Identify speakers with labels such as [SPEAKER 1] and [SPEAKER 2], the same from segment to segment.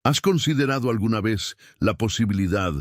[SPEAKER 1] ¿Has considerado alguna vez la posibilidad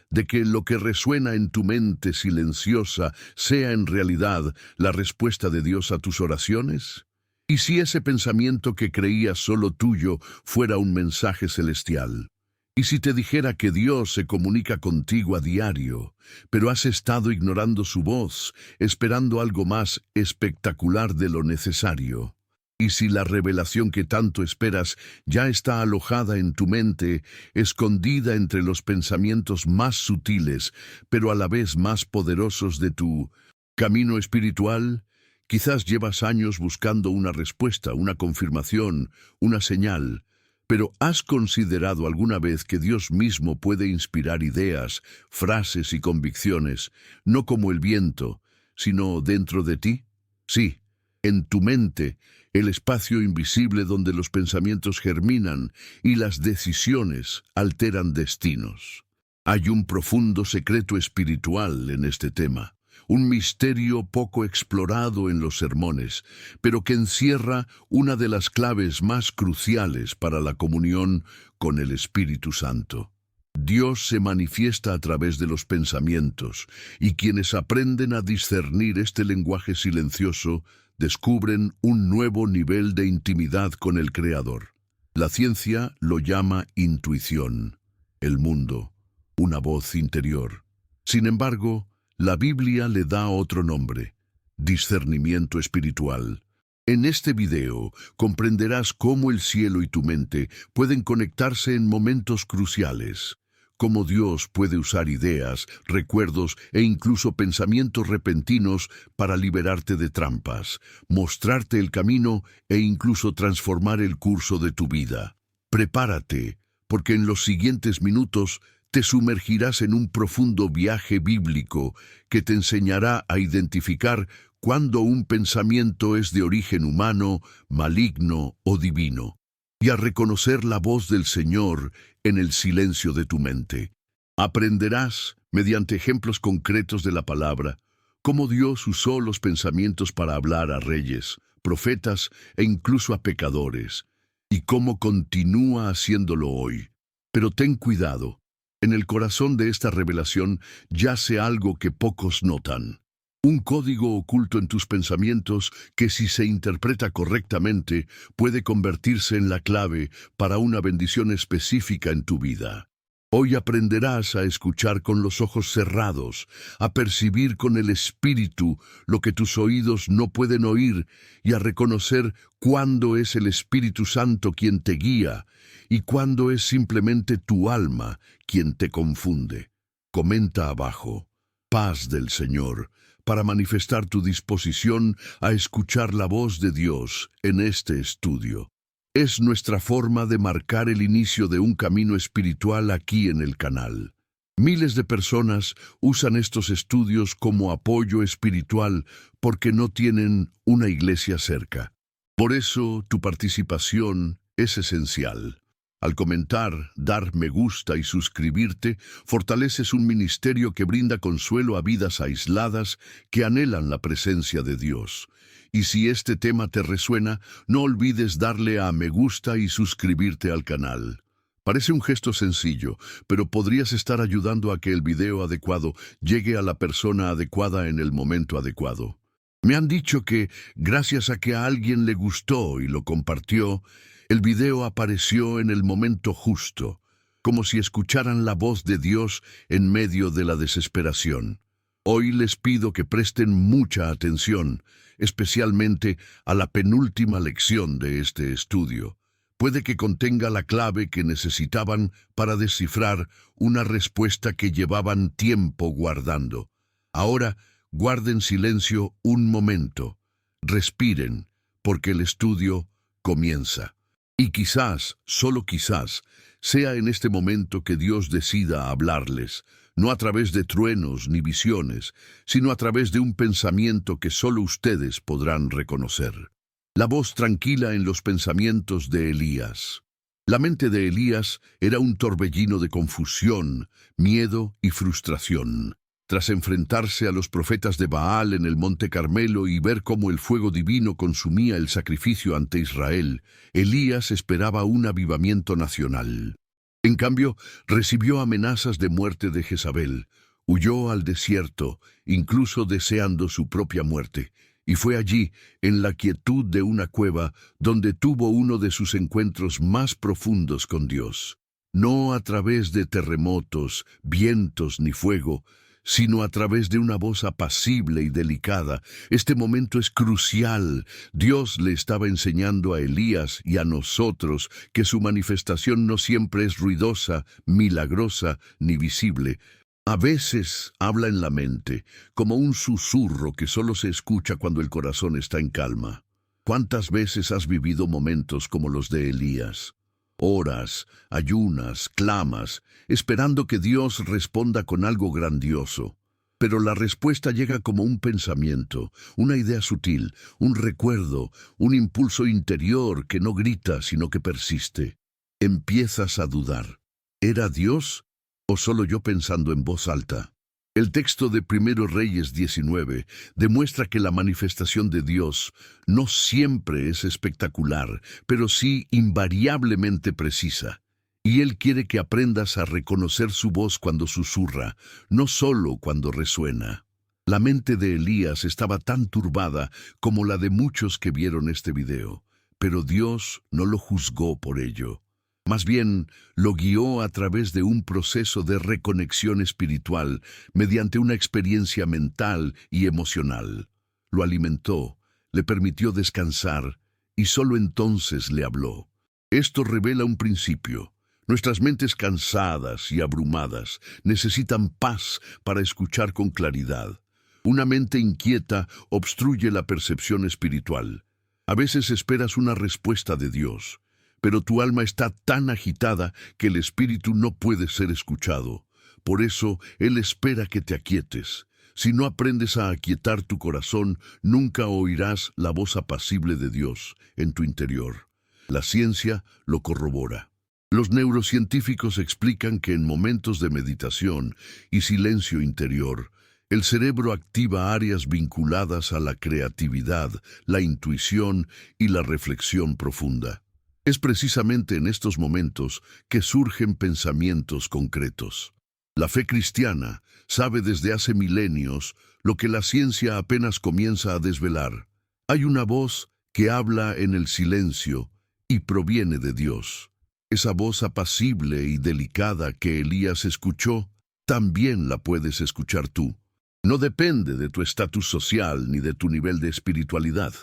[SPEAKER 1] de que lo que resuena en tu mente silenciosa sea en realidad la respuesta de Dios a tus oraciones? ¿Y si ese pensamiento que creías solo tuyo fuera un mensaje celestial? ¿Y si te dijera que Dios se comunica contigo a diario, pero has estado ignorando su voz, esperando algo más espectacular de lo necesario? ¿Y si la revelación que tanto esperas ya está alojada en tu mente, escondida entre los pensamientos más sutiles, pero a la vez más poderosos de tu camino espiritual? Quizás llevas años buscando una respuesta, una confirmación, una señal, pero ¿has considerado alguna vez que Dios mismo puede inspirar ideas, frases y convicciones, no como el viento, sino dentro de ti? Sí, en tu mente, el espacio invisible donde los pensamientos germinan y las decisiones alteran destinos. Hay un profundo secreto espiritual en este tema, un misterio poco explorado en los sermones, pero que encierra una de las claves más cruciales para la comunión con el Espíritu Santo. Dios se manifiesta a través de los pensamientos, y quienes aprenden a discernir este lenguaje silencioso descubren un nuevo nivel de intimidad con el Creador. La ciencia lo llama intuición, el mundo, una voz interior. Sin embargo, la Biblia le da otro nombre: discernimiento espiritual. En este video comprenderás cómo el cielo y tu mente pueden conectarse en momentos cruciales, cómo Dios puede usar ideas, recuerdos e incluso pensamientos repentinos para liberarte de trampas, mostrarte el camino e incluso transformar el curso de tu vida. Prepárate, porque en los siguientes minutos te sumergirás en un profundo viaje bíblico que te enseñará a identificar cuando un pensamiento es de origen humano, maligno o divino, y a reconocer la voz del Señor en el silencio de tu mente. Aprenderás, mediante ejemplos concretos de la palabra, cómo Dios usó los pensamientos para hablar a reyes, profetas e incluso a pecadores, y cómo continúa haciéndolo hoy. Pero ten cuidado, en el corazón de esta revelación yace algo que pocos notan. Un código oculto en tus pensamientos que, si se interpreta correctamente, puede convertirse en la clave para una bendición específica en tu vida. Hoy aprenderás a escuchar con los ojos cerrados, a percibir con el espíritu lo que tus oídos no pueden oír y a reconocer cuándo es el Espíritu Santo quien te guía y cuándo es simplemente tu alma quien te confunde. Comenta abajo: paz del Señor, para manifestar tu disposición a escuchar la voz de Dios en este estudio. Es nuestra forma de marcar el inicio de un camino espiritual aquí en el canal. Miles de personas usan estos estudios como apoyo espiritual porque no tienen una iglesia cerca. Por eso tu participación es esencial. Al comentar, dar me gusta y suscribirte, fortaleces un ministerio que brinda consuelo a vidas aisladas que anhelan la presencia de Dios. Y si este tema te resuena, no olvides darle a me gusta y suscribirte al canal. Parece un gesto sencillo, pero podrías estar ayudando a que el video adecuado llegue a la persona adecuada en el momento adecuado. Me han dicho que, gracias a que a alguien le gustó y lo compartió, el video apareció en el momento justo, como si escucharan la voz de Dios en medio de la desesperación. Hoy les pido que presten mucha atención, especialmente a la penúltima lección de este estudio. Puede que contenga la clave que necesitaban para descifrar una respuesta que llevaban tiempo guardando. Ahora, guarden silencio un momento, respiren, porque el estudio comienza. Y quizás, solo quizás, sea en este momento que Dios decida hablarles, no a través de truenos ni visiones, sino a través de un pensamiento que solo ustedes podrán reconocer. La voz tranquila en los pensamientos de Elías. La mente de Elías era un torbellino de confusión, miedo y frustración. Tras enfrentarse a los profetas de Baal en el Monte Carmelo y ver cómo el fuego divino consumía el sacrificio ante Israel, Elías esperaba un avivamiento nacional. En cambio, recibió amenazas de muerte de Jezabel, huyó al desierto, incluso deseando su propia muerte, y fue allí, en la quietud de una cueva, donde tuvo uno de sus encuentros más profundos con Dios. No a través de terremotos, vientos ni fuego, sino a través de una voz apacible y delicada. Este momento es crucial. Dios le estaba enseñando a Elías y a nosotros que su manifestación no siempre es ruidosa, milagrosa ni visible. A veces habla en la mente, como un susurro que solo se escucha cuando el corazón está en calma. ¿Cuántas veces has vivido momentos como los de Elías? Oras, ayunas, clamas, esperando que Dios responda con algo grandioso. Pero la respuesta llega como un pensamiento, una idea sutil, un recuerdo, un impulso interior que no grita, sino que persiste. Empiezas a dudar. ¿Era Dios o solo yo pensando en voz alta? El texto de 1 Reyes 19 demuestra que la manifestación de Dios no siempre es espectacular, pero sí invariablemente precisa. Y Él quiere que aprendas a reconocer su voz cuando susurra, no solo cuando resuena. La mente de Elías estaba tan turbada como la de muchos que vieron este video, pero Dios no lo juzgó por ello. Más bien, lo guió a través de un proceso de reconexión espiritual mediante una experiencia mental y emocional. Lo alimentó, le permitió descansar y solo entonces le habló. Esto revela un principio. Nuestras mentes cansadas y abrumadas necesitan paz para escuchar con claridad. Una mente inquieta obstruye la percepción espiritual. A veces esperas una respuesta de Dios, pero tu alma está tan agitada que el espíritu no puede ser escuchado. Por eso, Él espera que te aquietes. Si no aprendes a aquietar tu corazón, nunca oirás la voz apacible de Dios en tu interior. La ciencia lo corrobora. Los neurocientíficos explican que en momentos de meditación y silencio interior, el cerebro activa áreas vinculadas a la creatividad, la intuición y la reflexión profunda. Es precisamente en estos momentos que surgen pensamientos concretos. La fe cristiana sabe desde hace milenios lo que la ciencia apenas comienza a desvelar. Hay una voz que habla en el silencio y proviene de Dios. Esa voz apacible y delicada que Elías escuchó, también la puedes escuchar tú. No depende de tu estatus social ni de tu nivel de espiritualidad.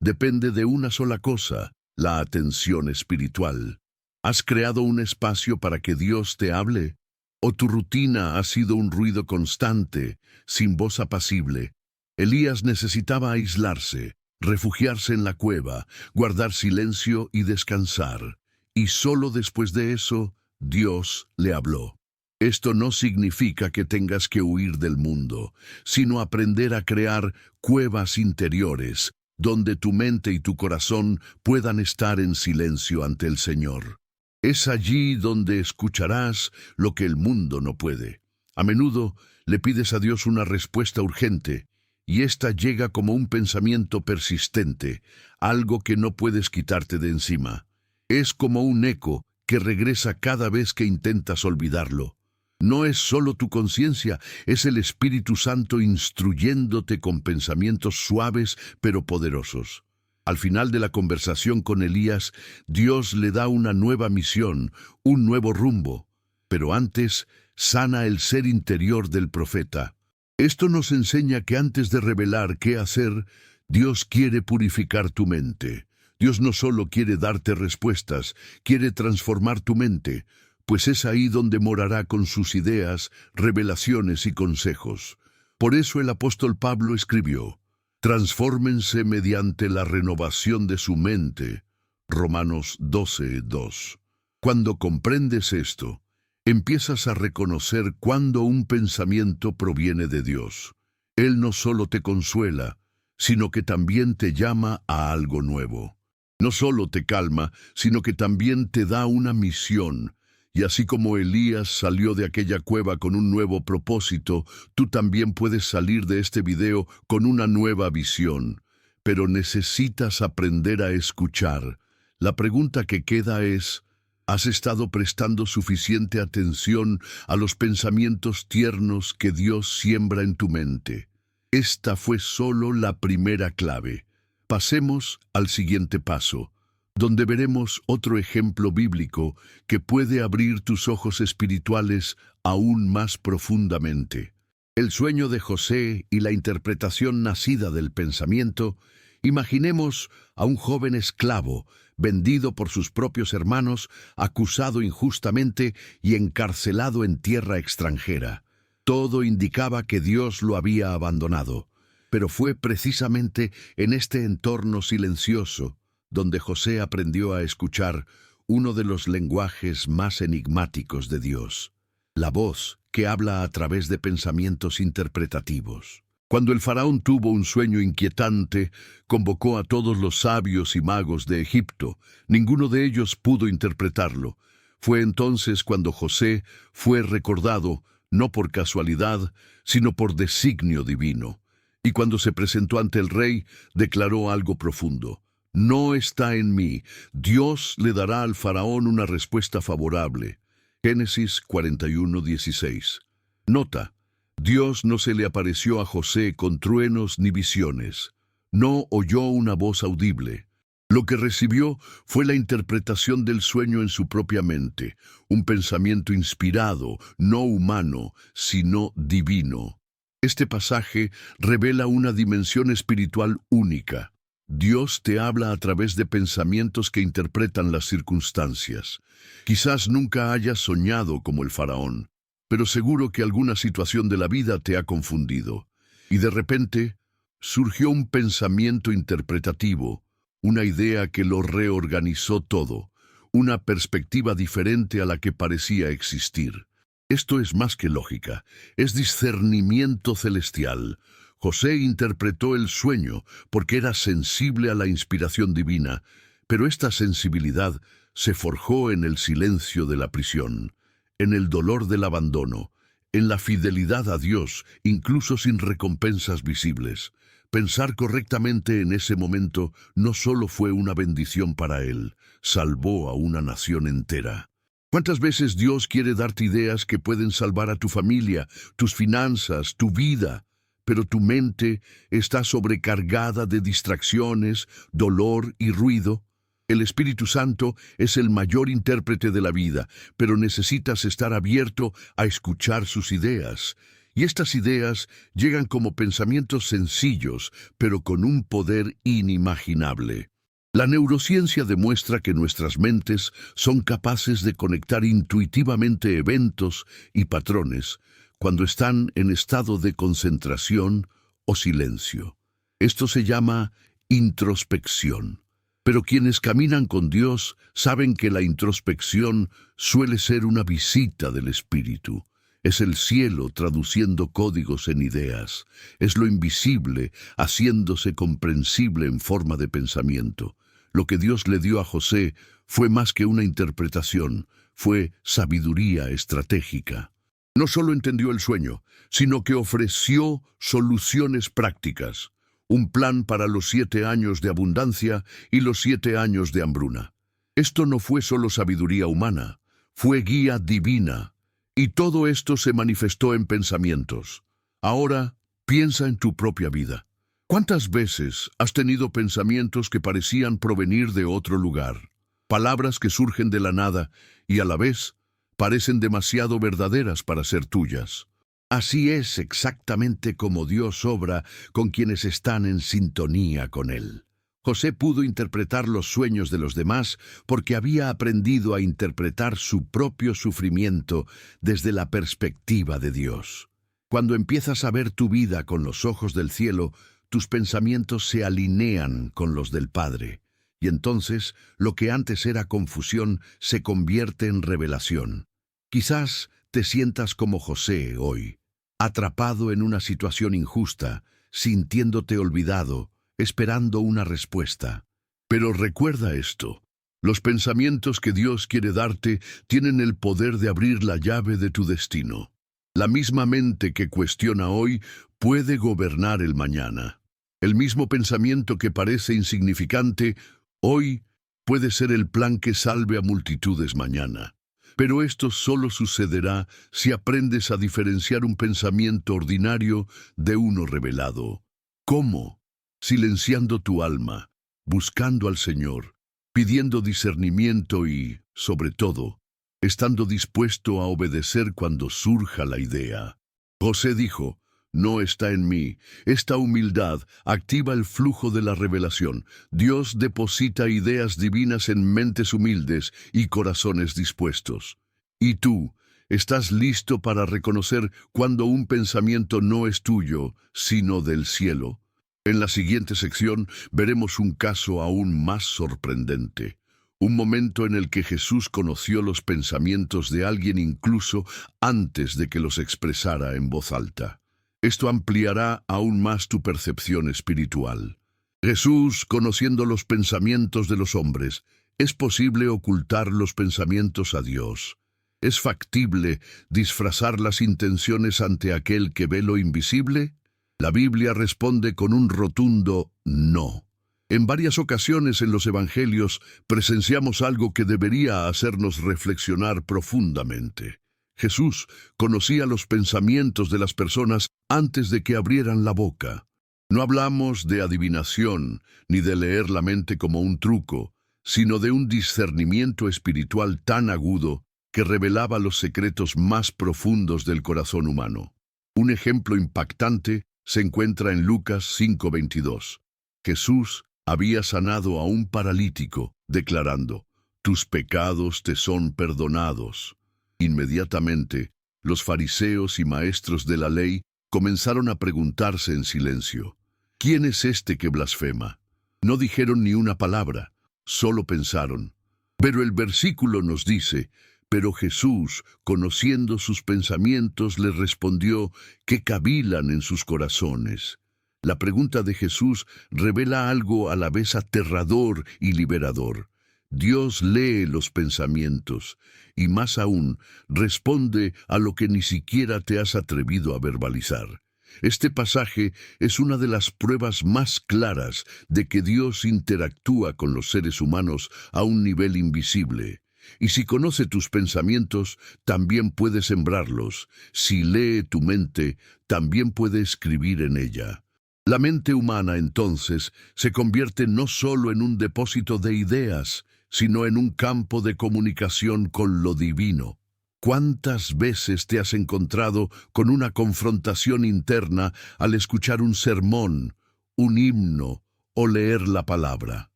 [SPEAKER 1] Depende de una sola cosa: la atención espiritual. ¿Has creado un espacio para que Dios te hable? ¿O tu rutina ha sido un ruido constante, sin voz apacible? Elías necesitaba aislarse, refugiarse en la cueva, guardar silencio y descansar. Y solo después de eso, Dios le habló. Esto no significa que tengas que huir del mundo, sino aprender a crear cuevas interiores, donde tu mente y tu corazón puedan estar en silencio ante el Señor. Es allí donde escucharás lo que el mundo no puede. A menudo le pides a Dios una respuesta urgente, y ésta llega como un pensamiento persistente, algo que no puedes quitarte de encima. Es como un eco que regresa cada vez que intentas olvidarlo. No es solo tu conciencia, es el Espíritu Santo instruyéndote con pensamientos suaves pero poderosos. Al final de la conversación con Elías, Dios le da una nueva misión, un nuevo rumbo. Pero antes, sana el ser interior del profeta. Esto nos enseña que antes de revelar qué hacer, Dios quiere purificar tu mente. Dios no solo quiere darte respuestas, quiere transformar tu mente, pues es ahí donde morará con sus ideas, revelaciones y consejos. Por eso el apóstol Pablo escribió: transfórmense mediante la renovación de su mente. Romanos 12:2. Cuando comprendes esto, empiezas a reconocer cuándo un pensamiento proviene de Dios. Él no solo te consuela, sino que también te llama a algo nuevo. No solo te calma, sino que también te da una misión. Y así como Elías salió de aquella cueva con un nuevo propósito, tú también puedes salir de este video con una nueva visión. Pero necesitas aprender a escuchar. La pregunta que queda es: ¿Has estado prestando suficiente atención a los pensamientos tiernos que Dios siembra en tu mente? Esta fue solo la primera clave. Pasemos al siguiente paso, donde veremos otro ejemplo bíblico que puede abrir tus ojos espirituales aún más profundamente. El sueño de José y la interpretación nacida del pensamiento. Imaginemos a un joven esclavo, vendido por sus propios hermanos, acusado injustamente y encarcelado en tierra extranjera. Todo indicaba que Dios lo había abandonado, pero fue precisamente en este entorno silencioso donde José aprendió a escuchar uno de los lenguajes más enigmáticos de Dios, la voz que habla a través de pensamientos interpretativos. Cuando el faraón tuvo un sueño inquietante, convocó a todos los sabios y magos de Egipto. Ninguno de ellos pudo interpretarlo. Fue entonces cuando José fue recordado, no por casualidad, sino por designio divino. Y cuando se presentó ante el rey, declaró algo profundo. No está en mí. Dios le dará al faraón una respuesta favorable. Génesis 41:16. Nota. Dios no se le apareció a José con truenos ni visiones. No oyó una voz audible. Lo que recibió fue la interpretación del sueño en su propia mente, un pensamiento inspirado, no humano, sino divino. Este pasaje revela una dimensión espiritual única. Dios te habla a través de pensamientos que interpretan las circunstancias. Quizás nunca hayas soñado como el faraón, pero seguro que alguna situación de la vida te ha confundido. Y de repente, surgió un pensamiento interpretativo, una idea que lo reorganizó todo, una perspectiva diferente a la que parecía existir. Esto es más que lógica, es discernimiento celestial. José interpretó el sueño porque era sensible a la inspiración divina, pero esta sensibilidad se forjó en el silencio de la prisión, en el dolor del abandono, en la fidelidad a Dios, incluso sin recompensas visibles. Pensar correctamente en ese momento no solo fue una bendición para él, salvó a una nación entera. ¿Cuántas veces Dios quiere darte ideas que pueden salvar a tu familia, tus finanzas, tu vida? Pero tu mente está sobrecargada de distracciones, dolor y ruido. El Espíritu Santo es el mayor intérprete de la vida, pero necesitas estar abierto a escuchar sus ideas. Y estas ideas llegan como pensamientos sencillos, pero con un poder inimaginable. La neurociencia demuestra que nuestras mentes son capaces de conectar intuitivamente eventos y patrones cuando están en estado de concentración o silencio. Esto se llama introspección. Pero quienes caminan con Dios saben que la introspección suele ser una visita del Espíritu. Es el cielo traduciendo códigos en ideas. Es lo invisible haciéndose comprensible en forma de pensamiento. Lo que Dios le dio a José fue más que una interpretación, fue sabiduría estratégica. No solo entendió el sueño, sino que ofreció soluciones prácticas. Un plan para los 7 años de abundancia y los 7 años de hambruna. Esto no fue solo sabiduría humana, fue guía divina. Y todo esto se manifestó en pensamientos. Ahora, piensa en tu propia vida. ¿Cuántas veces has tenido pensamientos que parecían provenir de otro lugar? Palabras que surgen de la nada y a la vez parecen demasiado verdaderas para ser tuyas. Así es exactamente como Dios obra con quienes están en sintonía con Él. José pudo interpretar los sueños de los demás porque había aprendido a interpretar su propio sufrimiento desde la perspectiva de Dios. Cuando empiezas a ver tu vida con los ojos del cielo, tus pensamientos se alinean con los del Padre, y entonces lo que antes era confusión se convierte en revelación. Quizás te sientas como José hoy, atrapado en una situación injusta, sintiéndote olvidado, esperando una respuesta. Pero recuerda esto, los pensamientos que Dios quiere darte tienen el poder de abrir la llave de tu destino. La misma mente que cuestiona hoy puede gobernar el mañana. El mismo pensamiento que parece insignificante, hoy Puede ser el plan que salve a multitudes mañana. Pero esto solo sucederá si aprendes a diferenciar un pensamiento ordinario de uno revelado. ¿Cómo? Silenciando tu alma, buscando al Señor, pidiendo discernimiento y, sobre todo, estando dispuesto a obedecer cuando surja la idea. José dijo, no está en mí. Esta humildad activa el flujo de la revelación. Dios deposita ideas divinas en mentes humildes y corazones dispuestos. ¿Y tú, estás listo para reconocer cuando un pensamiento no es tuyo, sino del cielo? En la siguiente sección veremos un caso aún más sorprendente. Un momento en el que Jesús conoció los pensamientos de alguien incluso antes de que los expresara en voz alta. Esto ampliará aún más tu percepción espiritual. Jesús, conociendo los pensamientos de los hombres, ¿es posible ocultar los pensamientos a Dios? ¿Es factible disfrazar las intenciones ante aquel que ve lo invisible? La Biblia responde con un rotundo no. En varias ocasiones en los Evangelios presenciamos algo que debería hacernos reflexionar profundamente. Jesús conocía los pensamientos de las personas antes de que abrieran la boca. No hablamos de adivinación ni de leer la mente como un truco, sino de un discernimiento espiritual tan agudo que revelaba los secretos más profundos del corazón humano. Un ejemplo impactante se encuentra en Lucas 5:22. Jesús había sanado a un paralítico, declarando, «Tus pecados te son perdonados». Inmediatamente, los fariseos y maestros de la ley comenzaron a preguntarse en silencio, ¿quién es este que blasfema? No dijeron ni una palabra, solo pensaron. Pero el versículo nos dice, pero Jesús, conociendo sus pensamientos, les respondió que cavilan en sus corazones. La pregunta de Jesús revela algo a la vez aterrador y liberador. Dios lee los pensamientos y, más aún, responde a lo que ni siquiera te has atrevido a verbalizar. Este pasaje es una de las pruebas más claras de que Dios interactúa con los seres humanos a un nivel invisible. Y si conoce tus pensamientos, también puede sembrarlos. Si lee tu mente, también puede escribir en ella. La mente humana, entonces, se convierte no solo en un depósito de ideas, sino en un campo de comunicación con lo divino. ¿Cuántas veces te has encontrado con una confrontación interna al escuchar un sermón, un himno o leer la palabra?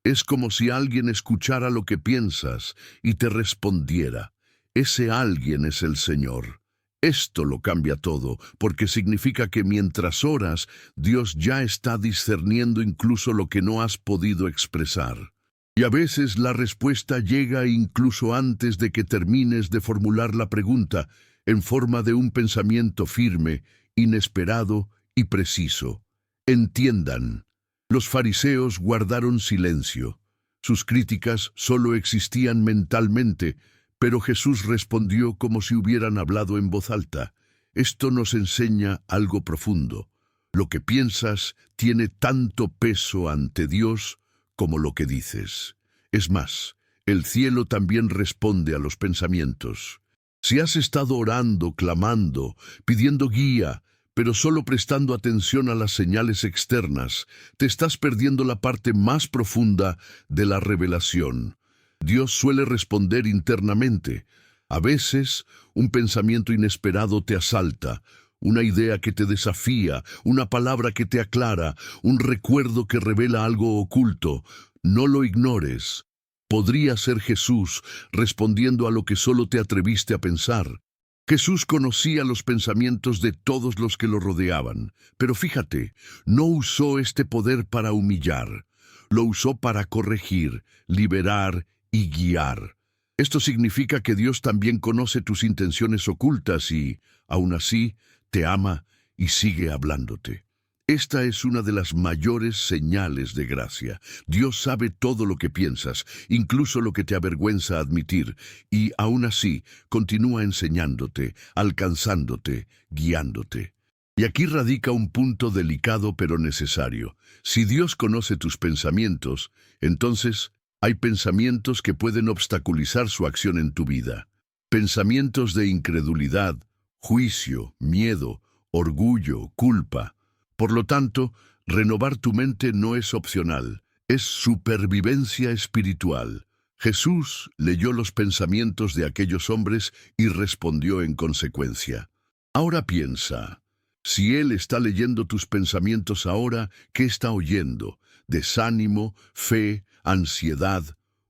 [SPEAKER 1] Es como si alguien escuchara lo que piensas y te respondiera. Ese alguien es el Señor. Esto lo cambia todo, porque significa que mientras oras, Dios ya está discerniendo incluso lo que no has podido expresar. Y a veces la respuesta llega incluso antes de que termines de formular la pregunta, en forma de un pensamiento firme, inesperado y preciso. Entiendan, los fariseos guardaron silencio. Sus críticas solo existían mentalmente, pero Jesús respondió como si hubieran hablado en voz alta. Esto nos enseña algo profundo. Lo que piensas tiene tanto peso ante Dios como lo que dices. Es más, el cielo también responde a los pensamientos. Si has estado orando, clamando, pidiendo guía, pero solo prestando atención a las señales externas, te estás perdiendo la parte más profunda de la revelación. Dios suele responder internamente. A veces, un pensamiento inesperado te asalta, una idea que te desafía, una palabra que te aclara, un recuerdo que revela algo oculto. No lo ignores. Podría ser Jesús respondiendo a lo que solo te atreviste a pensar. Jesús conocía los pensamientos de todos los que lo rodeaban, pero fíjate, no usó este poder para humillar, lo usó para corregir, liberar y guiar. Esto significa que Dios también conoce tus intenciones ocultas y, aún así, te ama y sigue hablándote. Esta es una de las mayores señales de gracia. Dios sabe todo lo que piensas, incluso lo que te avergüenza admitir, y aún así continúa enseñándote, alcanzándote, guiándote. Y aquí radica un punto delicado pero necesario. Si Dios conoce tus pensamientos, entonces, hay pensamientos que pueden obstaculizar su acción en tu vida. Pensamientos de incredulidad, juicio, miedo, orgullo, culpa. Por lo tanto, renovar tu mente no es opcional, es supervivencia espiritual. Jesús leyó los pensamientos de aquellos hombres y respondió en consecuencia. Ahora piensa, si Él está leyendo tus pensamientos ahora, ¿qué está oyendo? Desánimo, fe, ansiedad,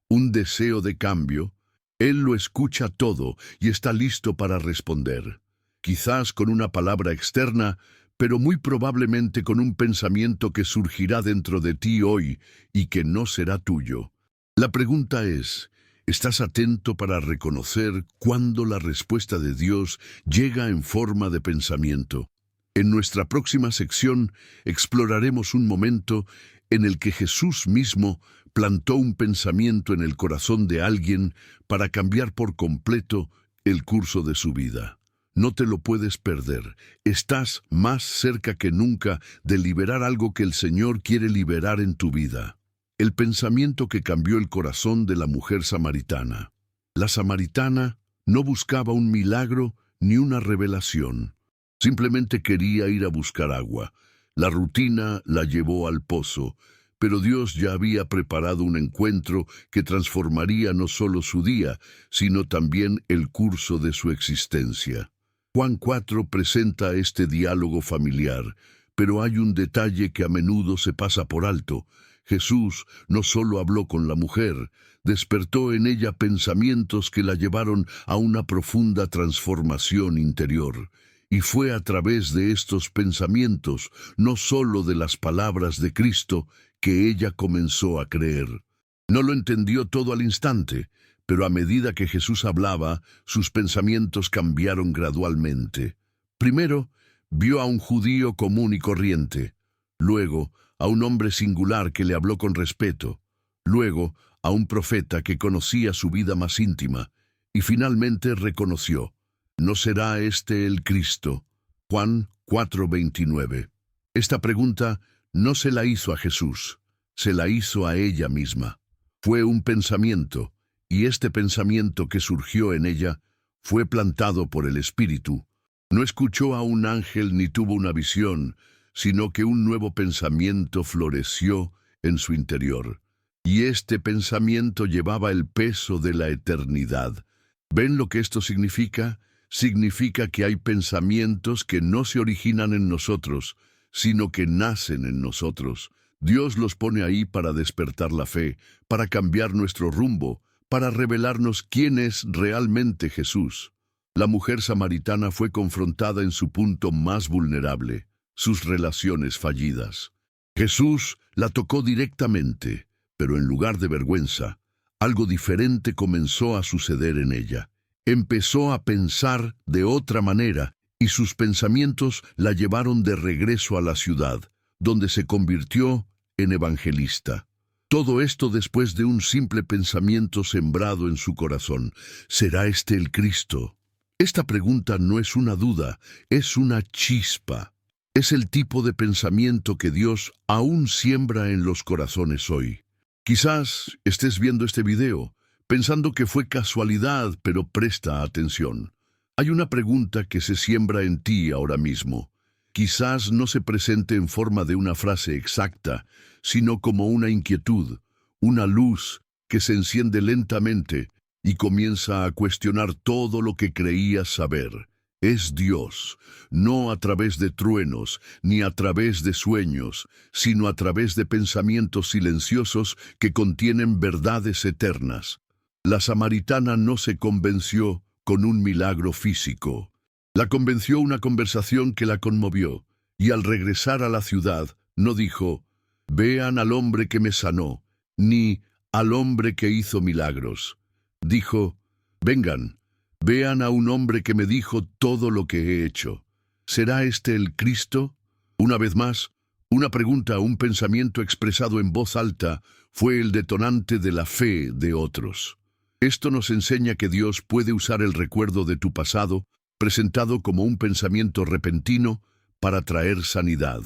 [SPEAKER 1] un deseo de cambio. Él lo escucha todo y está listo para responder. Quizás con una palabra externa, pero muy probablemente con un pensamiento que surgirá dentro de ti hoy y que no será tuyo. La pregunta es, ¿estás atento para reconocer cuándo la respuesta de Dios llega en forma de pensamiento? En nuestra próxima sección exploraremos un momento en el que Jesús mismo plantó un pensamiento en el corazón de alguien para cambiar por completo el curso de su vida. No te lo puedes perder. Estás más cerca que nunca de liberar algo que el Señor quiere liberar en tu vida. El pensamiento que cambió el corazón de la mujer samaritana. La samaritana no buscaba un milagro ni una revelación. Simplemente quería ir a buscar agua. La rutina la llevó al pozo, pero Dios ya había preparado un encuentro que transformaría no solo su día, sino también el curso de su existencia. Juan 4 presenta este diálogo familiar, pero hay un detalle que a menudo se pasa por alto. Jesús no solo habló con la mujer, despertó en ella pensamientos que la llevaron a una profunda transformación interior. Y fue a través de estos pensamientos, no solo de las palabras de Cristo, que ella comenzó a creer. No lo entendió todo al instante, pero a medida que Jesús hablaba, sus pensamientos cambiaron gradualmente. Primero, vio a un judío común y corriente. Luego, a un hombre singular que le habló con respeto. Luego, a un profeta que conocía su vida más íntima. Y finalmente reconoció: ¿no será este el Cristo? Juan 4:29. Esta pregunta no se la hizo a Jesús, se la hizo a ella misma. Fue un pensamiento, y este pensamiento que surgió en ella fue plantado por el Espíritu. No escuchó a un ángel ni tuvo una visión, sino que un nuevo pensamiento floreció en su interior. Y este pensamiento llevaba el peso de la eternidad. ¿Ven lo que esto significa? Significa que hay pensamientos que no se originan en nosotros, sino que nacen en nosotros. Dios los pone ahí para despertar la fe, para cambiar nuestro rumbo, para revelarnos quién es realmente Jesús. La mujer samaritana fue confrontada en su punto más vulnerable, sus relaciones fallidas. Jesús la tocó directamente, pero en lugar de vergüenza, algo diferente comenzó a suceder en ella. Empezó a pensar de otra manera y sus pensamientos la llevaron de regreso a la ciudad, donde se convirtió en evangelista. Todo esto después de un simple pensamiento sembrado en su corazón. ¿Será este el Cristo? Esta pregunta no es una duda, es una chispa. Es el tipo de pensamiento que Dios aún siembra en los corazones hoy. Quizás estés viendo este video pensando que fue casualidad, pero presta atención. Hay una pregunta que se siembra en ti ahora mismo. Quizás no se presente en forma de una frase exacta, sino como una inquietud, una luz que se enciende lentamente y comienza a cuestionar todo lo que creías saber. Es Dios, no a través de truenos, ni a través de sueños, sino a través de pensamientos silenciosos que contienen verdades eternas. La samaritana no se convenció con un milagro físico. La convenció una conversación que la conmovió, y al regresar a la ciudad, no dijo: «Vean al hombre que me sanó», ni «al hombre que hizo milagros». Dijo: «Vengan, vean a un hombre que me dijo todo lo que he hecho. ¿Será este el Cristo?». Una vez más, una pregunta, un pensamiento expresado en voz alta, fue el detonante de la fe de otros. Esto nos enseña que Dios puede usar el recuerdo de tu pasado, presentado como un pensamiento repentino, para traer sanidad.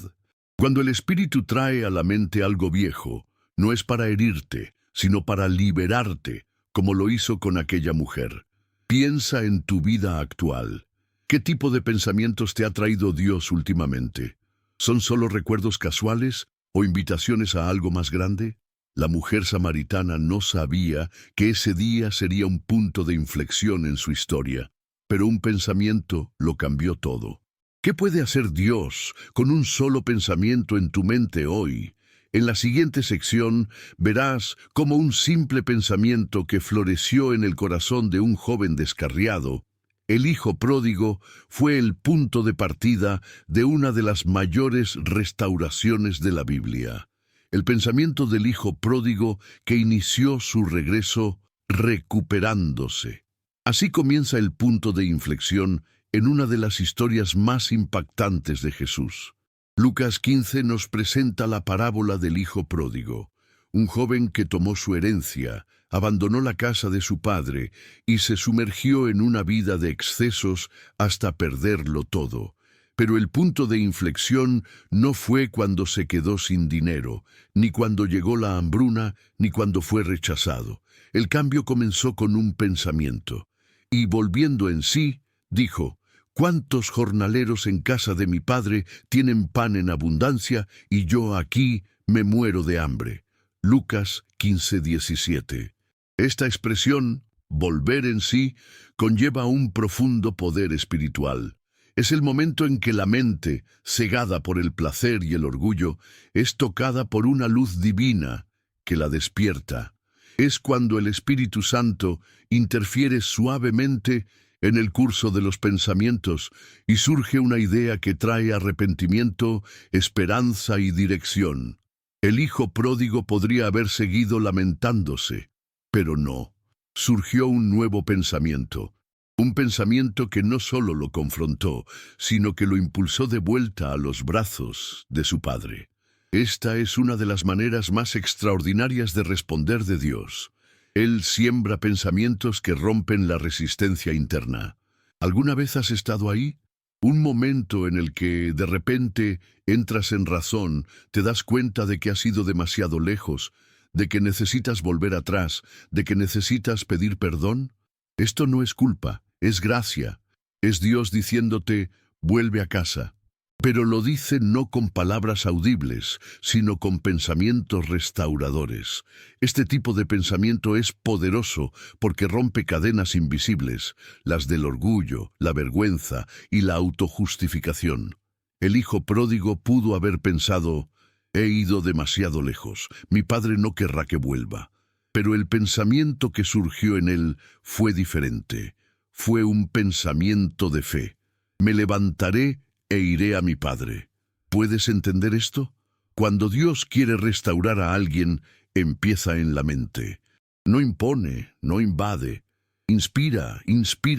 [SPEAKER 1] Cuando el Espíritu trae a la mente algo viejo, no es para herirte, sino para liberarte, como lo hizo con aquella mujer. Piensa en tu vida actual. ¿Qué tipo de pensamientos te ha traído Dios últimamente? ¿Son solo recuerdos casuales o invitaciones a algo más grande? La mujer samaritana no sabía que ese día sería un punto de inflexión en su historia, pero un pensamiento lo cambió todo. ¿Qué puede hacer Dios con un solo pensamiento en tu mente hoy? En la siguiente sección verás cómo un simple pensamiento que floreció en el corazón de un joven descarriado, el hijo pródigo, fue el punto de partida de una de las mayores restauraciones de la Biblia. El pensamiento del hijo pródigo que inició su regreso recuperándose. Así comienza el punto de inflexión en una de las historias más impactantes de Jesús. Lucas 15 nos presenta la parábola del hijo pródigo, un joven que tomó su herencia, abandonó la casa de su padre y se sumergió en una vida de excesos hasta perderlo todo. Pero el punto de inflexión no fue cuando se quedó sin dinero, ni cuando llegó la hambruna, ni cuando fue rechazado. El cambio comenzó con un pensamiento. Y volviendo en sí, dijo: ¿cuántos jornaleros en casa de mi padre tienen pan en abundancia y yo aquí me muero de hambre? Lucas 15:17. Esta expresión, volver en sí, conlleva un profundo poder espiritual. Es el momento en que la mente, cegada por el placer y el orgullo, es tocada por una luz divina que la despierta. Es cuando el Espíritu Santo interfiere suavemente en el curso de los pensamientos y surge una idea que trae arrepentimiento, esperanza y dirección. El hijo pródigo podría haber seguido lamentándose, pero no. Surgió un nuevo pensamiento. Un pensamiento que no solo lo confrontó, sino que lo impulsó de vuelta a los brazos de su Padre. Esta es una de las maneras más extraordinarias de responder de Dios. Él siembra pensamientos que rompen la resistencia interna. ¿Alguna vez has estado ahí? Un momento en el que, de repente, entras en razón, te das cuenta de que has ido demasiado lejos, de que necesitas volver atrás, de que necesitas pedir perdón. Esto no es culpa. Es gracia, es Dios diciéndote, vuelve a casa. Pero lo dice no con palabras audibles, sino con pensamientos restauradores. Este tipo de pensamiento es poderoso porque rompe cadenas invisibles, las del orgullo, la vergüenza y la autojustificación. El hijo pródigo pudo haber pensado, he ido demasiado lejos, mi padre no querrá que vuelva. Pero el pensamiento que surgió en él fue diferente. Fue un pensamiento de fe. Me levantaré e iré a mi padre. ¿Puedes entender esto? Cuando Dios quiere restaurar a alguien, empieza en la mente. No impone, no invade. Inspira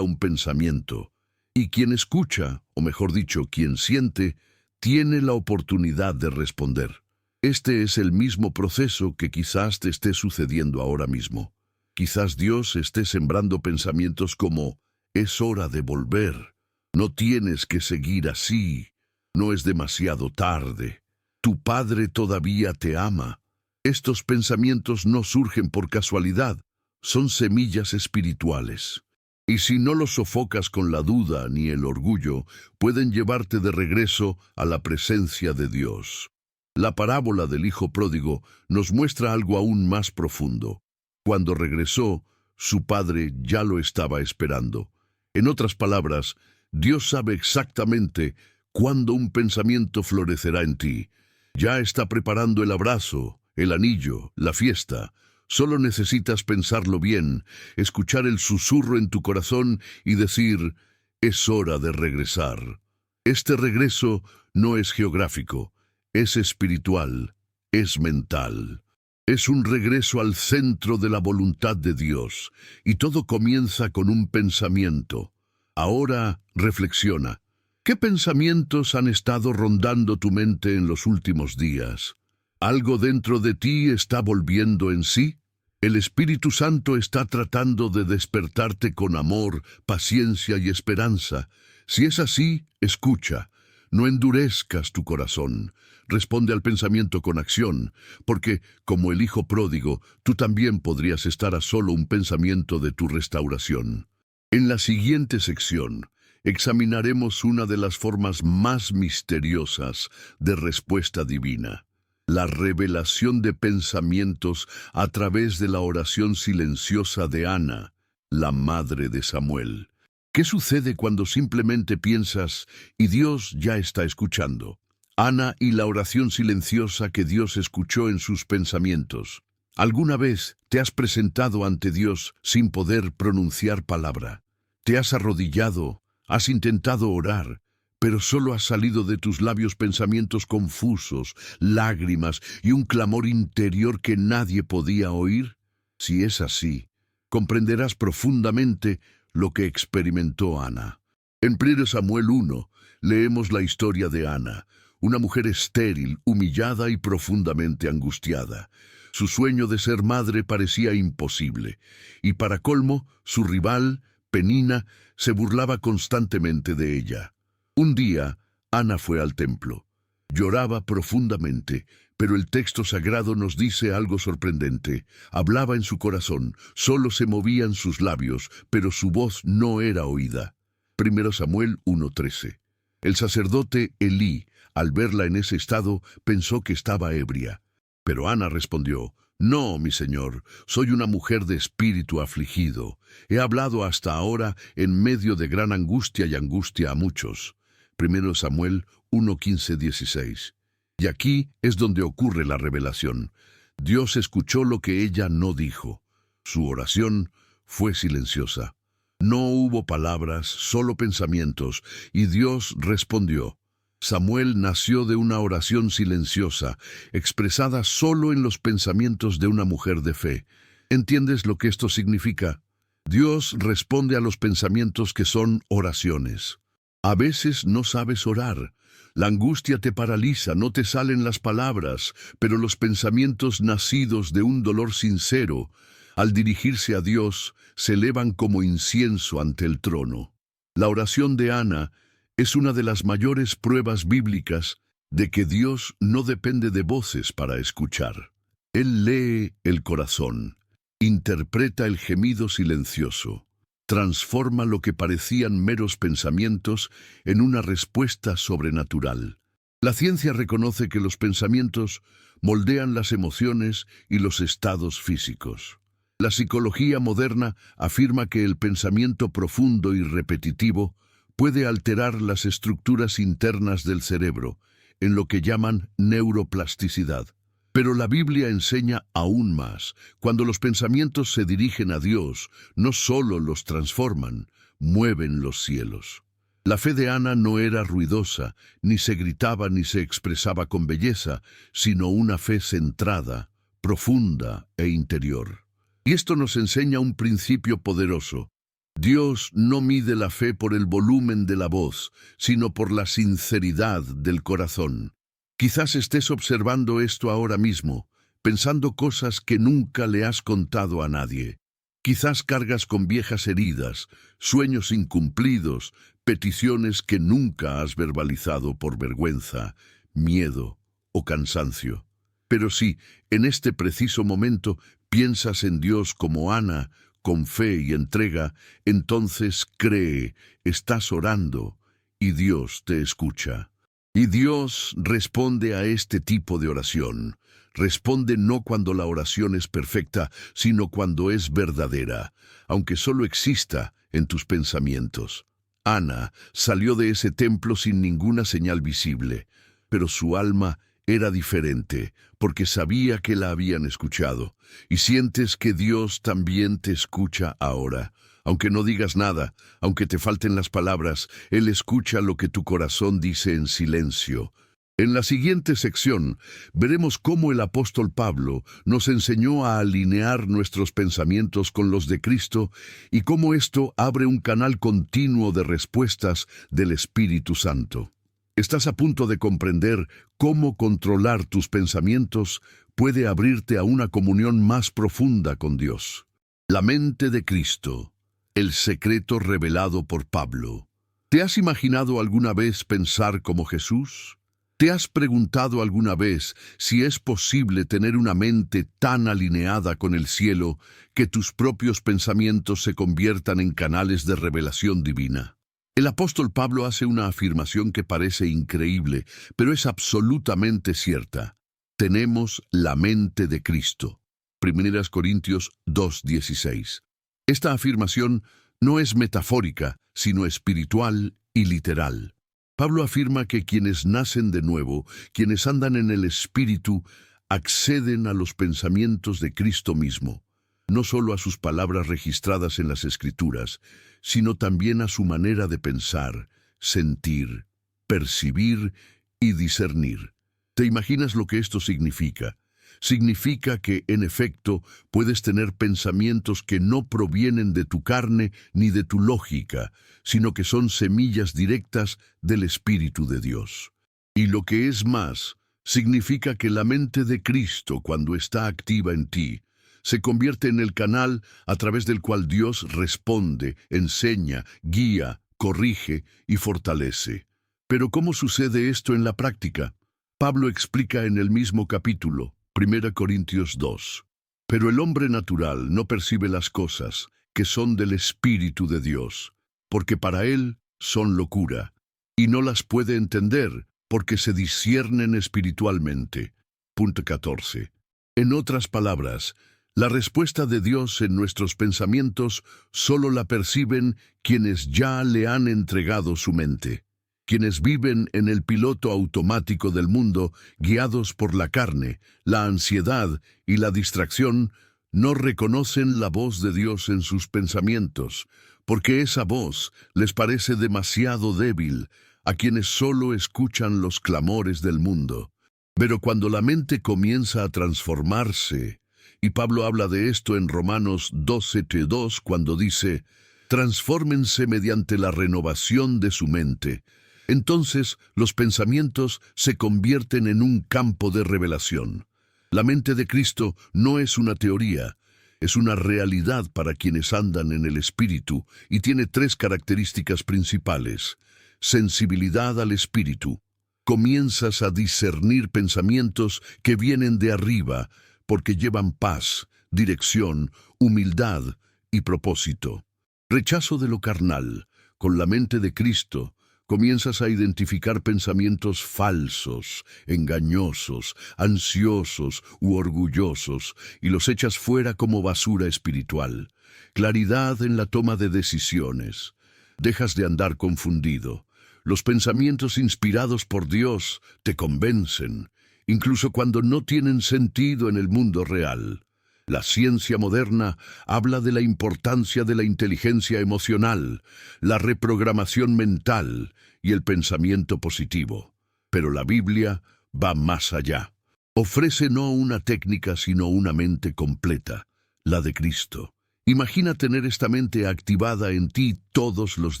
[SPEAKER 1] un pensamiento. Y quien escucha, o mejor dicho, quien siente, tiene la oportunidad de responder. Este es el mismo proceso que quizás te esté sucediendo ahora mismo. Quizás Dios esté sembrando pensamientos como, es hora de volver, no tienes que seguir así, no es demasiado tarde, tu Padre todavía te ama. Estos pensamientos no surgen por casualidad, son semillas espirituales. Y si no los sofocas con la duda ni el orgullo, pueden llevarte de regreso a la presencia de Dios. La parábola del hijo pródigo nos muestra algo aún más profundo. Cuando regresó, su padre ya lo estaba esperando. En otras palabras, Dios sabe exactamente cuándo un pensamiento florecerá en ti. Ya está preparando el abrazo, el anillo, la fiesta. Solo necesitas pensarlo bien, escuchar el susurro en tu corazón y decir, es hora de regresar. Este regreso no es geográfico, es espiritual, es mental. Es un regreso al centro de la voluntad de Dios, y todo comienza con un pensamiento. Ahora reflexiona. ¿Qué pensamientos han estado rondando tu mente en los últimos días? ¿Algo dentro de ti está volviendo en sí? El Espíritu Santo está tratando de despertarte con amor, paciencia y esperanza. Si es así, escucha. No endurezcas tu corazón. Responde al pensamiento con acción, porque, como el hijo pródigo, tú también podrías estar a solo un pensamiento de tu restauración. En la siguiente sección, examinaremos una de las formas más misteriosas de respuesta divina: la revelación de pensamientos a través de la oración silenciosa de Ana, la madre de Samuel. ¿Qué sucede cuando simplemente piensas y Dios ya está escuchando? Ana y la oración silenciosa que Dios escuchó en sus pensamientos. ¿Alguna vez te has presentado ante Dios sin poder pronunciar palabra? ¿Te has arrodillado, has intentado orar, pero solo has salido de tus labios pensamientos confusos, lágrimas y un clamor interior que nadie podía oír? Si es así, comprenderás profundamente lo que experimentó Ana. En 1 Samuel 1 leemos la historia de Ana, una mujer estéril, humillada y profundamente angustiada. Su sueño de ser madre parecía imposible, y para colmo, su rival, Penina, se burlaba constantemente de ella. Un día, Ana fue al templo. Lloraba profundamente, pero el texto sagrado nos dice algo sorprendente. Hablaba en su corazón, solo se movían sus labios, pero su voz no era oída. 1 Samuel 1:13. El sacerdote Elí, al verla en ese estado, pensó que estaba ebria. Pero Ana respondió: «No, mi señor, soy una mujer de espíritu afligido. He hablado hasta ahora en medio de gran angustia y angustia a muchos». 1 Samuel 1:15-16. Y aquí es donde ocurre la revelación. Dios escuchó lo que ella no dijo. Su oración fue silenciosa. No hubo palabras, solo pensamientos, y Dios respondió. Samuel nació de una oración silenciosa, expresada solo en los pensamientos de una mujer de fe. ¿Entiendes lo que esto significa? Dios responde a los pensamientos que son oraciones. A veces no sabes orar. La angustia te paraliza, no te salen las palabras, pero los pensamientos nacidos de un dolor sincero, al dirigirse a Dios, se elevan como incienso ante el trono. La oración de Ana es una de las mayores pruebas bíblicas de que Dios no depende de voces para escuchar. Él lee el corazón, interpreta el gemido silencioso, transforma lo que parecían meros pensamientos en una respuesta sobrenatural. La ciencia reconoce que los pensamientos moldean las emociones y los estados físicos. La psicología moderna afirma que el pensamiento profundo y repetitivo puede alterar las estructuras internas del cerebro, en lo que llaman neuroplasticidad. Pero la Biblia enseña aún más. Cuando los pensamientos se dirigen a Dios, no solo los transforman, mueven los cielos. La fe de Ana no era ruidosa, ni se gritaba ni se expresaba con belleza, sino una fe centrada, profunda e interior. Y esto nos enseña un principio poderoso. Dios no mide la fe por el volumen de la voz, sino por la sinceridad del corazón. Quizás estés observando esto ahora mismo, pensando cosas que nunca le has contado a nadie. Quizás cargas con viejas heridas, sueños incumplidos, peticiones que nunca has verbalizado por vergüenza, miedo o cansancio. Pero si, en este preciso momento, piensas en Dios como Ana, con fe y entrega, entonces cree, estás orando y Dios te escucha. Y Dios responde a este tipo de oración. Responde no cuando la oración es perfecta, sino cuando es verdadera, aunque solo exista en tus pensamientos. Ana salió de ese templo sin ninguna señal visible, pero su alma era diferente, porque sabía que la habían escuchado. Y sientes que Dios también te escucha ahora. Aunque no digas nada, aunque te falten las palabras, Él escucha lo que tu corazón dice en silencio. En la siguiente sección veremos cómo el apóstol Pablo nos enseñó a alinear nuestros pensamientos con los de Cristo y cómo esto abre un canal continuo de respuestas del Espíritu Santo. Estás a punto de comprender cómo controlar tus pensamientos puede abrirte a una comunión más profunda con Dios. La mente de Cristo. El secreto revelado por Pablo. ¿Te has imaginado alguna vez pensar como Jesús? ¿Te has preguntado alguna vez si es posible tener una mente tan alineada con el cielo que tus propios pensamientos se conviertan en canales de revelación divina? El apóstol Pablo hace una afirmación que parece increíble, pero es absolutamente cierta. Tenemos la mente de Cristo. 1 Corintios 2:16. Esta afirmación no es metafórica, sino espiritual y literal. Pablo afirma que quienes nacen de nuevo, quienes andan en el Espíritu, acceden a los pensamientos de Cristo mismo, no solo a sus palabras registradas en las Escrituras, sino también a su manera de pensar, sentir, percibir y discernir. ¿Te imaginas lo que esto significa? Significa que, en efecto, puedes tener pensamientos que no provienen de tu carne ni de tu lógica, sino que son semillas directas del Espíritu de Dios. Y lo que es más, significa que la mente de Cristo, cuando está activa en ti, se convierte en el canal a través del cual Dios responde, enseña, guía, corrige y fortalece. Pero ¿cómo sucede esto en la práctica? Pablo explica en el mismo capítulo, 1 Corintios 2. Pero el hombre natural no percibe las cosas que son del Espíritu de Dios, porque para él son locura, y no las puede entender, porque se disciernen espiritualmente. Punto 14. En otras palabras, la respuesta de Dios en nuestros pensamientos solo la perciben quienes ya le han entregado su mente. Quienes viven en el piloto automático del mundo, guiados por la carne, la ansiedad y la distracción, no reconocen la voz de Dios en sus pensamientos, porque esa voz les parece demasiado débil a quienes solo escuchan los clamores del mundo. Pero cuando la mente comienza a transformarse, y Pablo habla de esto en Romanos 12:2 cuando dice, «Transfórmense mediante la renovación de su mente». Entonces los pensamientos se convierten en un campo de revelación. La mente de Cristo no es una teoría, es una realidad para quienes andan en el Espíritu y tiene tres características principales. Sensibilidad al Espíritu. Comienzas a discernir pensamientos que vienen de arriba porque llevan paz, dirección, humildad y propósito. Rechazo de lo carnal. Con la mente de Cristo, comienzas a identificar pensamientos falsos, engañosos, ansiosos u orgullosos y los echas fuera como basura espiritual. Claridad en la toma de decisiones. Dejas de andar confundido. Los pensamientos inspirados por Dios te convencen, incluso cuando no tienen sentido en el mundo real. La ciencia moderna habla de la importancia de la inteligencia emocional, la reprogramación mental y el pensamiento positivo. Pero la Biblia va más allá. Ofrece no una técnica, sino una mente completa, la de Cristo. Imagina tener esta mente activada en ti todos los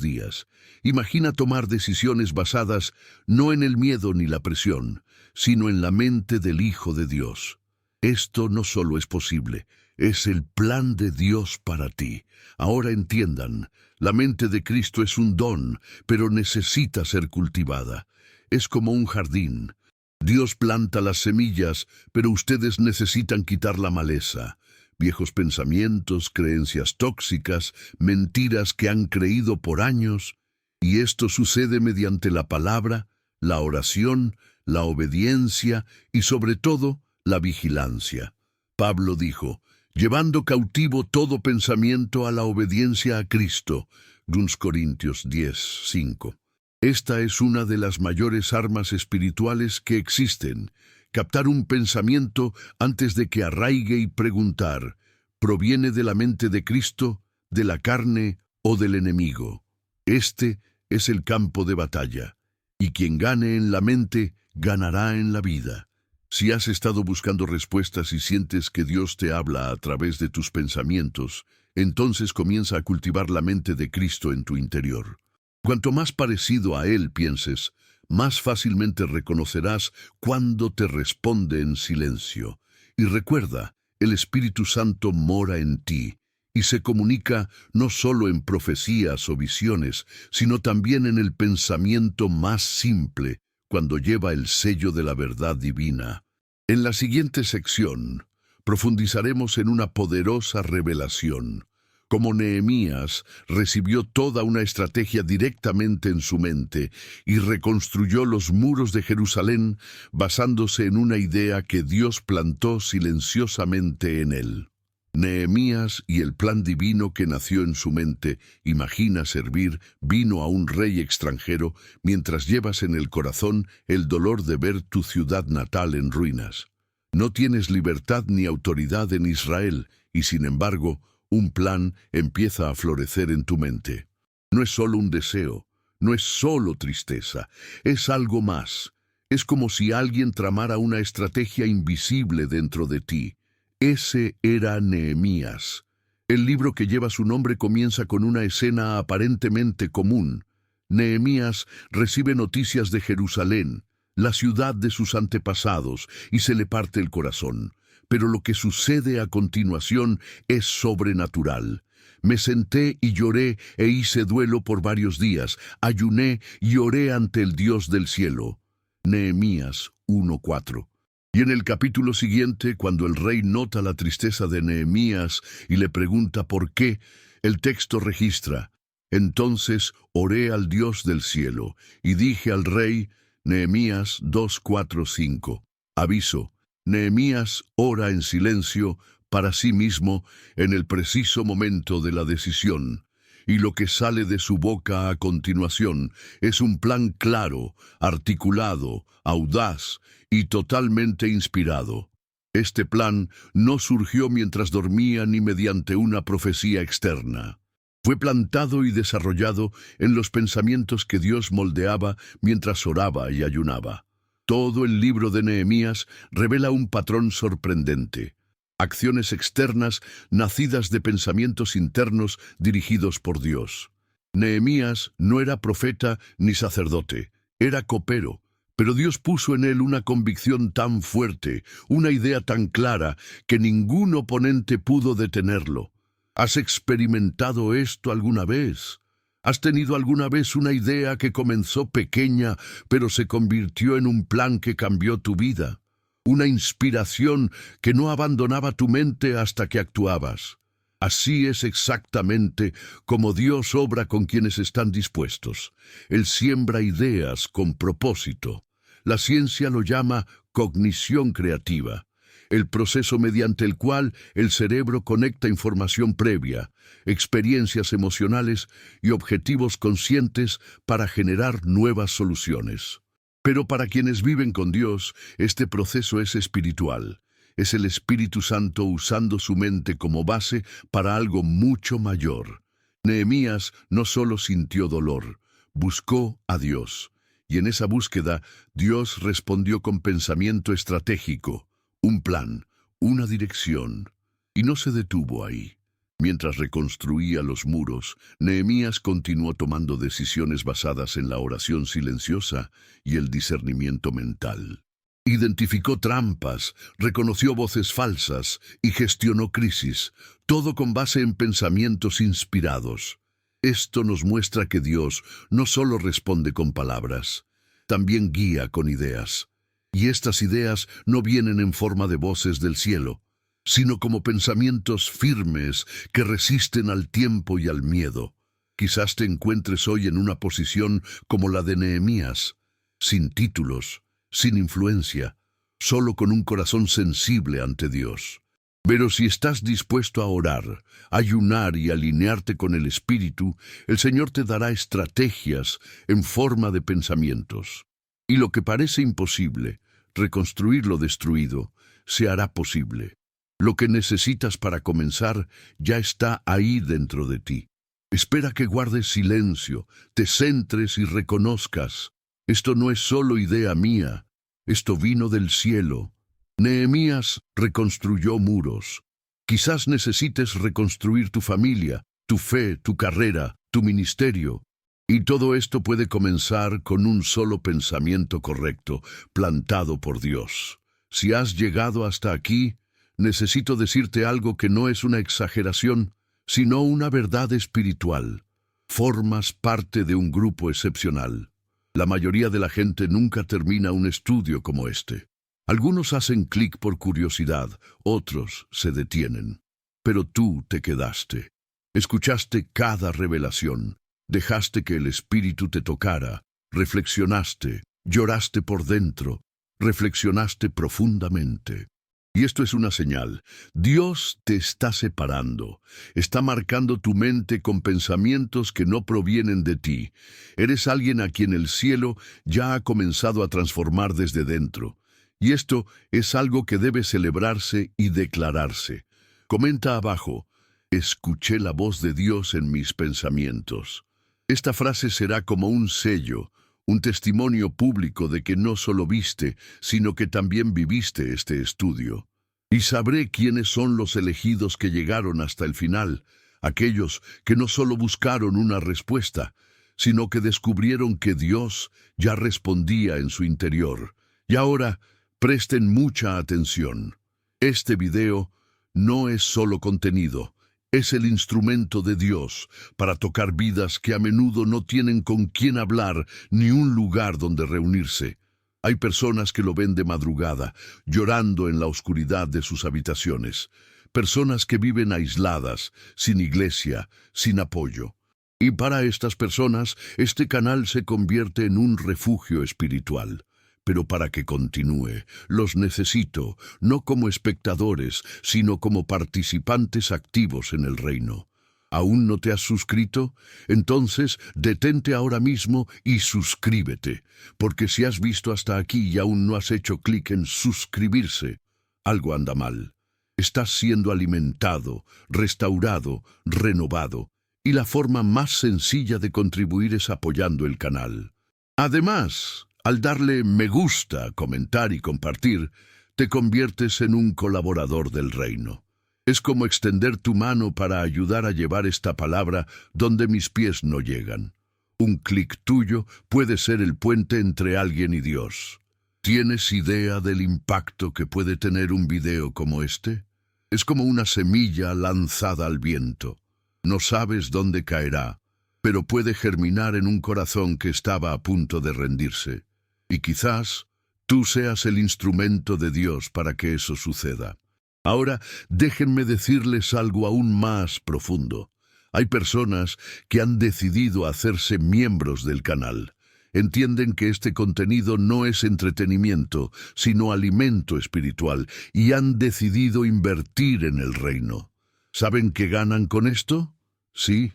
[SPEAKER 1] días. Imagina tomar decisiones basadas no en el miedo ni la presión, sino en la mente del Hijo de Dios. Esto no solo es posible, es el plan de Dios para ti. Ahora entiendan, la mente de Cristo es un don, pero necesita ser cultivada. Es como un jardín. Dios planta las semillas, pero ustedes necesitan quitar la maleza. Viejos pensamientos, creencias tóxicas, mentiras que han creído por años. Y esto sucede mediante la palabra, la oración, la obediencia y sobre todo, la vigilancia. Pablo dijo, llevando cautivo todo pensamiento a la obediencia a Cristo. 2 Corintios 10:5. Esta es una de las mayores armas espirituales que existen. Captar un pensamiento antes de que arraigue y preguntar, ¿proviene de la mente de Cristo, de la carne o del enemigo? Este es el campo de batalla, y quien gane en la mente, ganará en la vida. Si has estado buscando respuestas y sientes que Dios te habla a través de tus pensamientos, entonces comienza a cultivar la mente de Cristo en tu interior. Cuanto más parecido a Él pienses, más fácilmente reconocerás cuando te responde en silencio. Y recuerda, el Espíritu Santo mora en ti, y se comunica no solo en profecías o visiones, sino también en el pensamiento más simple, cuando lleva el sello de la verdad divina. En la siguiente sección, profundizaremos en una poderosa revelación. Como Nehemías recibió toda una estrategia directamente en su mente y reconstruyó los muros de Jerusalén basándose en una idea que Dios plantó silenciosamente en él. Nehemías y el plan divino que nació en su mente imagina servir vino a un rey extranjero mientras llevas en el corazón el dolor de ver tu ciudad natal en ruinas. No tienes libertad ni autoridad en Israel y, sin embargo, un plan empieza a florecer en tu mente. No es solo un deseo, no es solo tristeza, es algo más. Es como si alguien tramara una estrategia invisible dentro de ti. Ese era Nehemías. El libro que lleva su nombre comienza con una escena aparentemente común. Nehemías recibe noticias de Jerusalén, la ciudad de sus antepasados, y se le parte el corazón. Pero lo que sucede a continuación es sobrenatural. Me senté y lloré e hice duelo por varios días. Ayuné y oré ante el Dios del cielo. Nehemías 1:4. Y en el capítulo siguiente, cuando el rey nota la tristeza de Nehemías y le pregunta por qué, el texto registra: entonces oré al Dios del cielo y dije al rey, Nehemías 2:4-5. Aviso: Nehemías ora en silencio para sí mismo en el preciso momento de la decisión, y lo que sale de su boca a continuación es un plan claro, articulado, audaz y totalmente inspirado. Este plan no surgió mientras dormía ni mediante una profecía externa. Fue plantado y desarrollado en los pensamientos que Dios moldeaba mientras oraba y ayunaba. Todo el libro de Nehemías revela un patrón sorprendente: acciones externas nacidas de pensamientos internos dirigidos por Dios. Nehemías no era profeta ni sacerdote, era copero, pero Dios puso en él una convicción tan fuerte, una idea tan clara, que ningún oponente pudo detenerlo. ¿Has experimentado esto alguna vez? ¿Has tenido alguna vez una idea que comenzó pequeña, pero se convirtió en un plan que cambió tu vida? Una inspiración que no abandonaba tu mente hasta que actuabas. Así es exactamente como Dios obra con quienes están dispuestos. Él siembra ideas con propósito. La ciencia lo llama cognición creativa, el proceso mediante el cual el cerebro conecta información previa, experiencias emocionales y objetivos conscientes para generar nuevas soluciones. Pero para quienes viven con Dios, este proceso es espiritual. Es el Espíritu Santo usando su mente como base para algo mucho mayor. Nehemías no solo sintió dolor, buscó a Dios. Y en esa búsqueda, Dios respondió con pensamiento estratégico, un plan, una dirección. Y no se detuvo ahí. Mientras reconstruía los muros, Nehemías continuó tomando decisiones basadas en la oración silenciosa y el discernimiento mental. Identificó trampas, reconoció voces falsas y gestionó crisis, todo con base en pensamientos inspirados. Esto nos muestra que Dios no solo responde con palabras, también guía con ideas. Y estas ideas no vienen en forma de voces del cielo, sino como pensamientos firmes que resisten al tiempo y al miedo. Quizás te encuentres hoy en una posición como la de Nehemías, sin títulos, sin influencia, solo con un corazón sensible ante Dios. Pero si estás dispuesto a orar, ayunar y alinearte con el Espíritu, el Señor te dará estrategias en forma de pensamientos. Y lo que parece imposible, reconstruir lo destruido, se hará posible. Lo que necesitas para comenzar ya está ahí dentro de ti. Espera que guardes silencio, te centres y reconozcas: esto no es solo idea mía, esto vino del cielo. Nehemías reconstruyó muros. Quizás necesites reconstruir tu familia, tu fe, tu carrera, tu ministerio. Y todo esto puede comenzar con un solo pensamiento correcto, plantado por Dios. Si has llegado hasta aquí, necesito decirte algo que no es una exageración, sino una verdad espiritual. Formas parte de un grupo excepcional. La mayoría de la gente nunca termina un estudio como este. Algunos hacen clic por curiosidad, otros se detienen. Pero tú te quedaste. Escuchaste cada revelación. Dejaste que el Espíritu te tocara. Reflexionaste, lloraste por dentro, reflexionaste profundamente. Y esto es una señal. Dios te está separando, está marcando tu mente con pensamientos que no provienen de ti. Eres alguien a quien el cielo ya ha comenzado a transformar desde dentro. Y esto es algo que debe celebrarse y declararse. Comenta abajo, escuché la voz de Dios en mis pensamientos. Esta frase será como un sello, un testimonio público de que no solo viste, sino que también viviste este estudio. Y sabré quiénes son los elegidos que llegaron hasta el final, aquellos que no solo buscaron una respuesta, sino que descubrieron que Dios ya respondía en su interior. Y ahora, presten mucha atención. Este video no es solo contenido, es el instrumento de Dios para tocar vidas que a menudo no tienen con quién hablar ni un lugar donde reunirse. Hay personas que lo ven de madrugada, llorando en la oscuridad de sus habitaciones. Personas que viven aisladas, sin iglesia, sin apoyo. Y para estas personas, este canal se convierte en un refugio espiritual. Pero para que continúe, los necesito, no como espectadores, sino como participantes activos en el reino. ¿Aún no te has suscrito? Entonces, detente ahora mismo y suscríbete, porque si has visto hasta aquí y aún no has hecho clic en suscribirse, algo anda mal. Estás siendo alimentado, restaurado, renovado, y la forma más sencilla de contribuir es apoyando el canal. Además, al darle me gusta, comentar y compartir, te conviertes en un colaborador del reino. Es como extender tu mano para ayudar a llevar esta palabra donde mis pies no llegan. Un clic tuyo puede ser el puente entre alguien y Dios. ¿Tienes idea del impacto que puede tener un video como este? Es como una semilla lanzada al viento. No sabes dónde caerá, pero puede germinar en un corazón que estaba a punto de rendirse. Y quizás tú seas el instrumento de Dios para que eso suceda. Ahora, déjenme decirles algo aún más profundo. Hay personas que han decidido hacerse miembros del canal. Entienden que este contenido no es entretenimiento, sino alimento espiritual, y han decidido invertir en el reino. ¿Saben qué ganan con esto? Sí.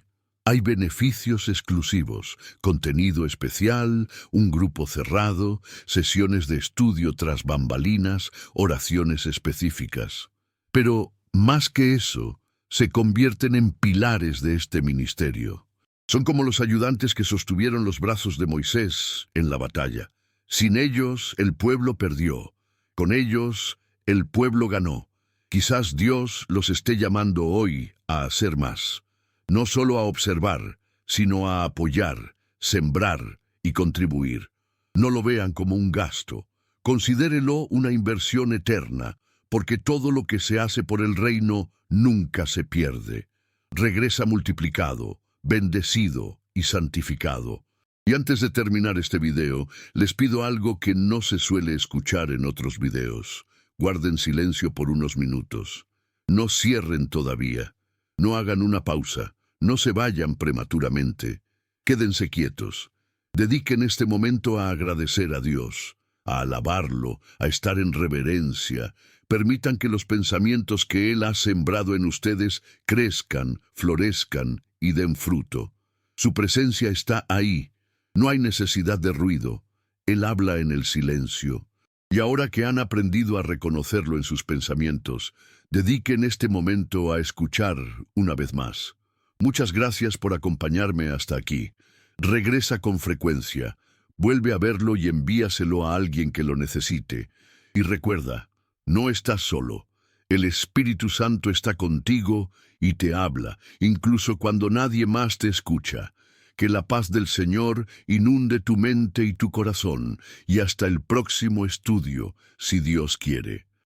[SPEAKER 1] Hay beneficios exclusivos, contenido especial, un grupo cerrado, sesiones de estudio tras bambalinas, oraciones específicas. Pero, más que eso, se convierten en pilares de este ministerio. Son como los ayudantes que sostuvieron los brazos de Moisés en la batalla. Sin ellos, el pueblo perdió. Con ellos, el pueblo ganó. Quizás Dios los esté llamando hoy a hacer más. No solo a observar, sino a apoyar, sembrar y contribuir. No lo vean como un gasto. Considérelo una inversión eterna, porque todo lo que se hace por el reino nunca se pierde. Regresa multiplicado, bendecido y santificado. Y antes de terminar este video, les pido algo que no se suele escuchar en otros videos. Guarden silencio por unos minutos. No cierren todavía. No hagan una pausa. No se vayan prematuramente. Quédense quietos. Dediquen este momento a agradecer a Dios, a alabarlo, a estar en reverencia. Permitan que los pensamientos que Él ha sembrado en ustedes crezcan, florezcan y den fruto. Su presencia está ahí. No hay necesidad de ruido. Él habla en el silencio. Y ahora que han aprendido a reconocerlo en sus pensamientos, dediquen este momento a escuchar una vez más. Muchas gracias por acompañarme hasta aquí. Regresa con frecuencia, vuelve a verlo y envíaselo a alguien que lo necesite. Y recuerda, no estás solo. El Espíritu Santo está contigo y te habla, incluso cuando nadie más te escucha. Que la paz del Señor inunde tu mente y tu corazón, y hasta el próximo estudio, si Dios quiere.